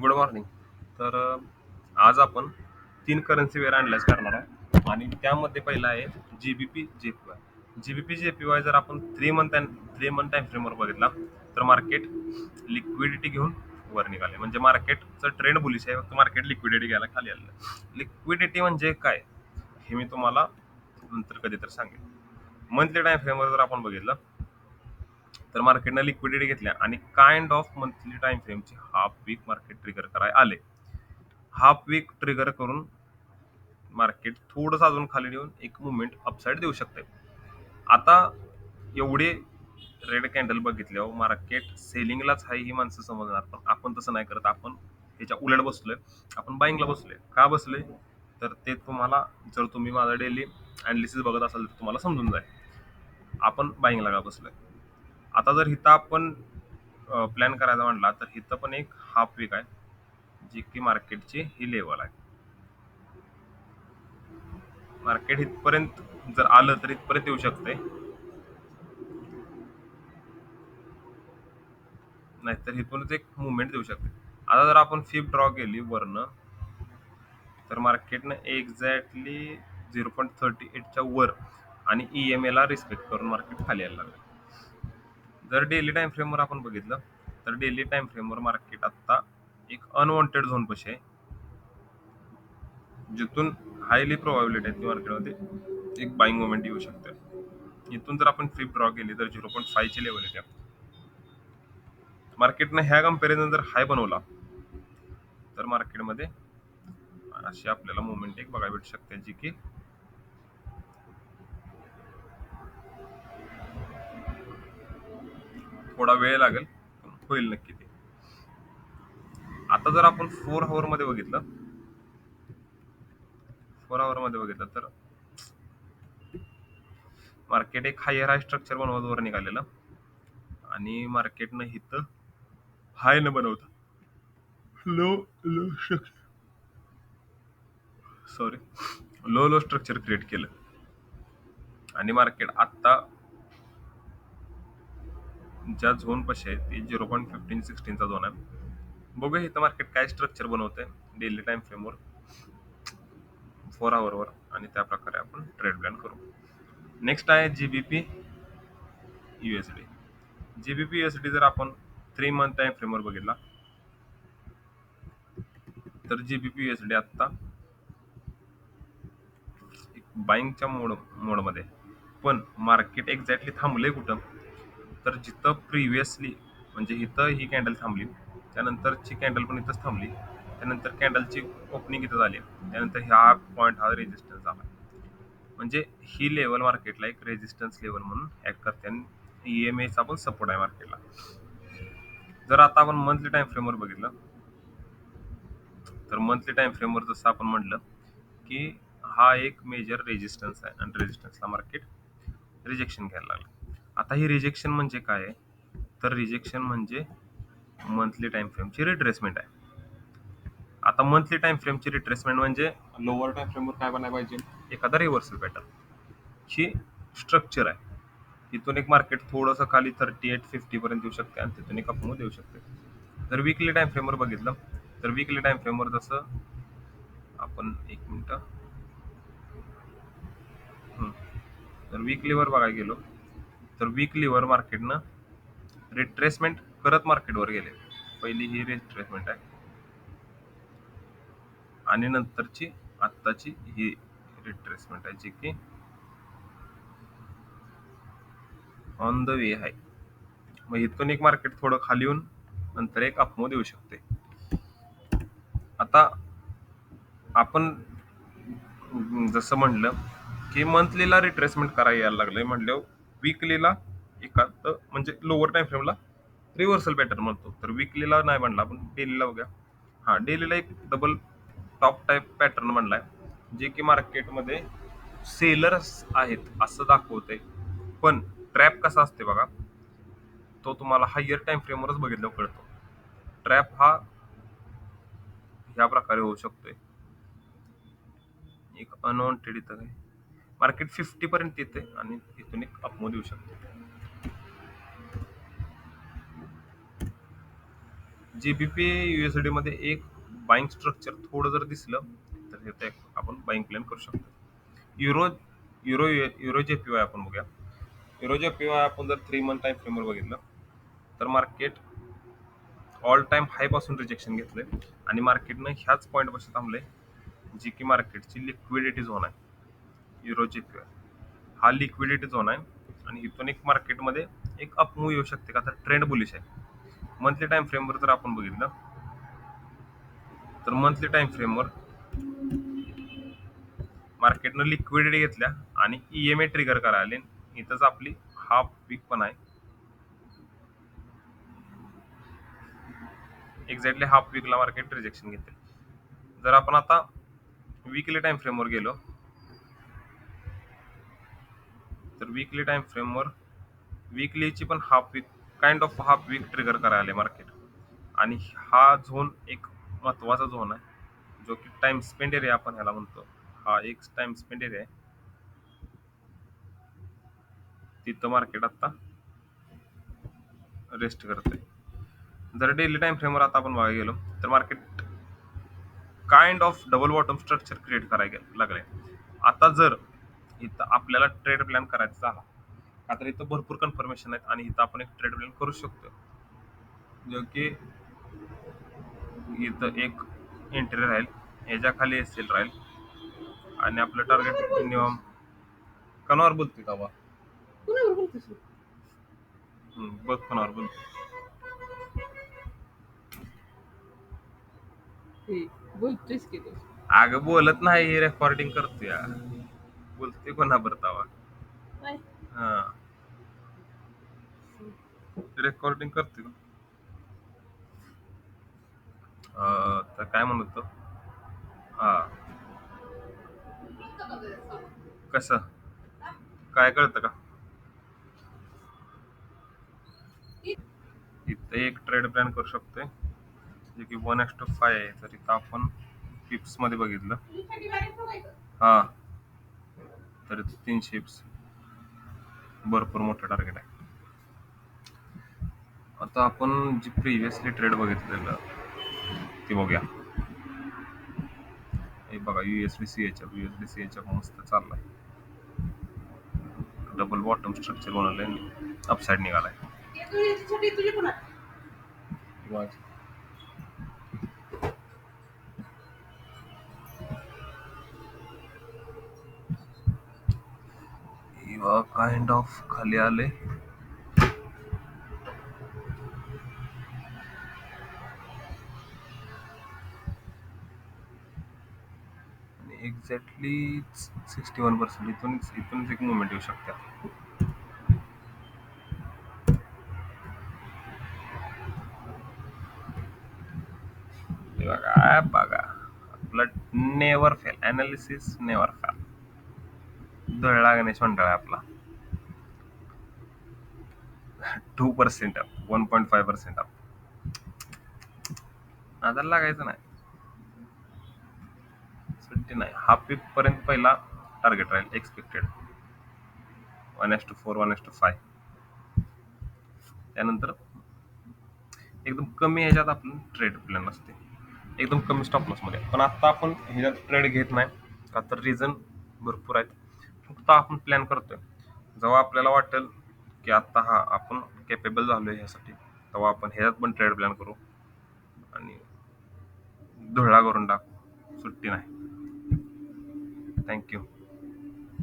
Good morning. तर आज आपण 3 करन्सी पेअर अॅनलाईज करणार आहे आणि त्यामध्ये पहिला आहे जीबीपी जेपीवाय. जीबीपी जेपीवाय जर आपण 3 मंथ टाइम फ्रेमवर बघितला तर मार्केट लिक्विडिटी घेऊन वर निघाले, म्हणजे मार्केटचं ट्रेंड बुलिश आहे, फक्त मार्केट लिक्विडिटी घ्यायला खाली आलेलं. लिक्विडिटी म्हणजे काय हे मी तुम्हाला नंतर कधी तर सांगेन. मंथली टाइम फ्रेमवर जर आपण बघितलं तर मार्केटनं लिक्विडिटी घेतल्या आणि काइंड ऑफ मंथली टाइम फ्रेमची हाफ वीक मार्केट ट्रिगर करायला आले. हाफ वीक ट्रिगर करून मार्केट थोडंसं अजून खाली येऊन एक मुवमेंट अपसाईड देऊ शकते. आता एवढे रेड कॅन्डल बघितल्यावर मार्केट सेलिंगलाच आहे ही माणसं समजणार, पण आपण तसं नाही करत. आपण त्याच्या उलट बसलोय, आपण बाईंगला बसलोय. का बसलोय तर ते तुम्हाला, जर तुम्ही माझा डेली अनालिसिस बघत असाल तर तुम्हाला समजून जाईल आपण बाईंगला का बसलोय. आता जर इथं आपण प्लॅन करायचा म्हटला तर इथं पण एक हाफ वीक आहे, जी की मार्केटची ही लेवल आहे. मार्केट इथपर्यंत जर आलं तर इथपर्यंत येऊ शकते, नाहीतर इथूनच एक मुवमेंट देऊ शकते. आता जर आपण फिप ड्रॉ केली वरनं तर मार्केटनं एक्झॅक्टली 0.38च्या वर आणि EMA ला रिस्पेक्ट करून मार्केट खाली यायला लागलं. जर डेली टाइम फ्रेमवर आपण बघितलं तर डेली टाइम फ्रेमवर मार्केट आता एक अनवॉन्टेड झोन पाशी आहे, जिथून हायली प्रोबॅबिलिटी आहे की मार्केटमध्ये एक बाईंग मुवमेंट येऊ शकते. इथून जर आपण फ्लिप ड्रॉ केली तर 0.5 ची लेवल येते. मार्केटनं ह्या कम्पॅरिझन जर हाय बनवला तर मार्केटमध्ये अशी आपल्याला मुवमेंट एक बघायला भेटू शकते, जी की थोडा वेळ लागेल, पण होईल नक्की ते. आता जर आपण 4 आवर मध्ये बघितलं तर मार्केट एक हायर हाय स्ट्रक्चर बनवत वर निघालेलं आणि मार्केटनं इथं हाय न बनवता low low low structure create केलं आणि मार्केट आत्ता ज्या झोन पाशी आहे ती 0.15-16 चा झोन आहे. बघूया इथं मार्केट काय स्ट्रक्चर बनवतंय डेली टाइम फ्रेमवर 4 आवरवर, आणि त्या प्रकारे आपण ट्रेड प्लॅन करू. नेक्स्ट आहे जीबीपी युएसडी. जीबीपी युएसडी जर आपण 3 मंथ टाइम फ्रेमवर बघितला तर जीबीपी युएसडी आत्ता बाईंगच्या मोडमध्ये, पण मार्केट एक्झॅक्टली थांबलंय कुठं तर जिथं प्रिव्हियसली, म्हणजे इथं ही कॅन्डल थांबली, त्यानंतरची कॅन्डल पण इथंच थांबली, त्यानंतर कॅन्डलची ओपनिंग इथं झाली, त्यानंतर ह्या पॉईंट हा रेजिस्टन्स झाला. म्हणजे ही लेवल मार्केटला एक रेजिस्टन्स लेवल म्हणून ऍक्ट करते आणि EMA पण सपोर्ट आहे मार्केटला. जर आता आपण मंथली टाइम फ्रेमवर बघितलं तर मंथली टाइम फ्रेमवर जसं आपण म्हटलं की हा एक मेजर रेजिस्टन्स आहे आणि रेजिस्टन्सला मार्केट रिजेक्शन घ्यायला लागलं. आता ही रिजेक्शन म्हणजे काय आहे तर रिजेक्शन म्हणजे मंथली टाइम फ्रेमची रिट्रेसमेंट आहे. आता मंथली टाइम फ्रेमची रिट्रेसमेंट म्हणजे लोअर टाइम फ्रेमवर काय बनायला पाहिजे, एखादा रिव्हर्सल पॅटर्न ही स्ट्रक्चर आहे. इथून एक मार्केट थोडंसं खाली 38-50 पर्यंत येऊ शकते आणि तिथून एक अपमूव्ह देऊ शकते. जर वीकली टाइम फ्रेमवर बघितलं तर वीकली टाइम फ्रेमवर जसं आपण एक मिनिट तर वीकलीवर बघायला गेलो तर वीकलीवर मार्केटनं रिट्रेसमेंट करत मार्केटवर गेले. पहिली ही रिट्रेसमेंट आहे आणि नंतरची आत्ताची ही रिट्रेसमेंट आहे, जी की ऑन द वे आहे. मग इथून एक मार्केट थोडं खाली येऊन नंतर एक अपमूव्ह देऊ शकते. आता आपण जसं म्हणलं की मंथलीला रिट्रेसमेंट करायला यायला लागलंय म्हणल्यावर वीकलीला एखाद म्हणजे लोअर टाइम फ्रेमला रिव्हर्सल पॅटर्न म्हणतो, तर वीकलीला नाही म्हणला आपण, डेलीला बघूया. डेलीला एक डबल टॉप टाइप पॅटर्न म्हणलाय, जे की मार्केटमध्ये सेलर्स आहेत असं दाखवतंय. पण ट्रॅप कसा असते बघा, तो तुम्हाला हायर टाइम फ्रेमवरच बघितल्यावर कळतो. ट्रॅप हा ह्या प्रकारे होऊ शकतोय, एक अनवॉन्टेड इथं मार्केट 50 पर्यंत येते आणि इथून एक अपमूव्ह देऊ शकते. जीबीपी USD मध्ये एक बाईंग स्ट्रक्चर थोडं जर दिसलं तर हे ते आपण बाईंग प्लॅन करू शकतो. युरो युरो युरो जेपीवाय आपण बघूया. युरो जेपीवाय आपण जर 3 मंथ टाइम फ्रेमवर बघितलं तर मार्केट ऑल टाइम हाय पासून रिजेक्शन घेतलंय आणि मार्केटनं ह्याच पॉईंट पासून थांबलंय, जी की मार्केटची लिक्विडिटी झोन आहे. युरो जेपीवाय हा लिक्विडिटी झोन आहे आणि इथून एक मार्केटमध्ये एक अपमूव्ह येऊ शकते का तर ट्रेंड बुलिश आहे. मंथली टाइम फ्रेमवर जर आपण बघितलं तर मंथली टाइम फ्रेमवर मार्केटनं लिक्विडिटी घेतल्या आणि EMA ट्रिगर करायला आले. इथंच आपली हाफ वीक पण आहे. एक्झॅक्टली हाफ वीकला मार्केट रिजेक्शन घेते. जर आपण आता वीकली टाइम फ्रेमवर गेलो तर वीकली टाइम फ्रेमवर वीकलीची पण kind of half week trigger करायला आले मार्केट आणि हा झोन एक महत्वाचा झोन आहे जो की टाइम स्पेंड एरिया आपण ह्याला म्हणतो. हा एक टाइम स्पेंड एरिया आहे. तिथं मार्केट आता रेस्ट करते. जर डेली टाइम फ्रेमवर आता आपण बघायला गेलो तर market kind of double bottom structure create करायला लागले. आता जर इथं आपल्याला ट्रेड प्लॅन करायचा झाला का तर इथं भरपूर कन्फर्मेशन आहेत आणि इथं आपण एक ट्रेड प्लॅन करू शकतो, जो की इथं एक एंट्री राहील, ह्याच्या खाली SL राहील आणि आपलं टार्गेट मिनिमम कोणावर बोलतोय का बा? कुणावर बोलतोस तू? बघ कोणावर बोलतोय. हे बोलतोयस की तू. अगं बोलत नाही, रेकॉर्डिंग करतोय. बोलतोय कोणाबर तवा? काय? हा, रेकॉर्डिंग करतोय का? तर काय म्हणत होतो? हा, कसं काय कळतं का? इथं एक ट्रेड प्लॅन करू शकतोय जे की 1:5 आहे. तर इथं आपण पिप्स मध्ये बघितलं हा तर इथं 300 पिप्स भरपूर मोठं टार्गेट आहे. आता आपण जी प्रिव्हियसली ट्रेड बघितलेलं ते बघूया. हे बघा USD CHF मस्त चाललाय. डबल बॉटम स्ट्रक्चर बनवलंय, अपसाइड निघालाय. काइंड ऑफ खाली आले आणि एक्झॅक्टली 61% इथूनच एक मुवमेंट येऊ शकते. बघा आपलं never fail analysis never fail. दळला गणेश मंडळ आहे आपला. 2% अप, 1.5% अप. नादाला लागायचं नाही, सुट्टी नाही. हाफ वीक पर्यंत पहिला टार्गेट राहील एक्सपेक्टेड 1:4 1:5. त्यानंतर एकदम कमी ह्याच्यात आपण ट्रेड प्लॅन असते, एकदम कमी स्टॉप लॉस मध्ये. पण आता आपण ह्याच्यात ट्रेड घेत नाही का तर रिझन भरपूर आहेत. फक्त आपण प्लॅन करतोय जेव्हा आपल्याला वाटेल की आता हा आपण केपेबल झालोय ह्यासाठी, तेव्हा आपण ह्याच्यात पण ट्रेड प्लॅन करू आणि धुळा करून टाकू. सुट्टी नाही. थँक्यू.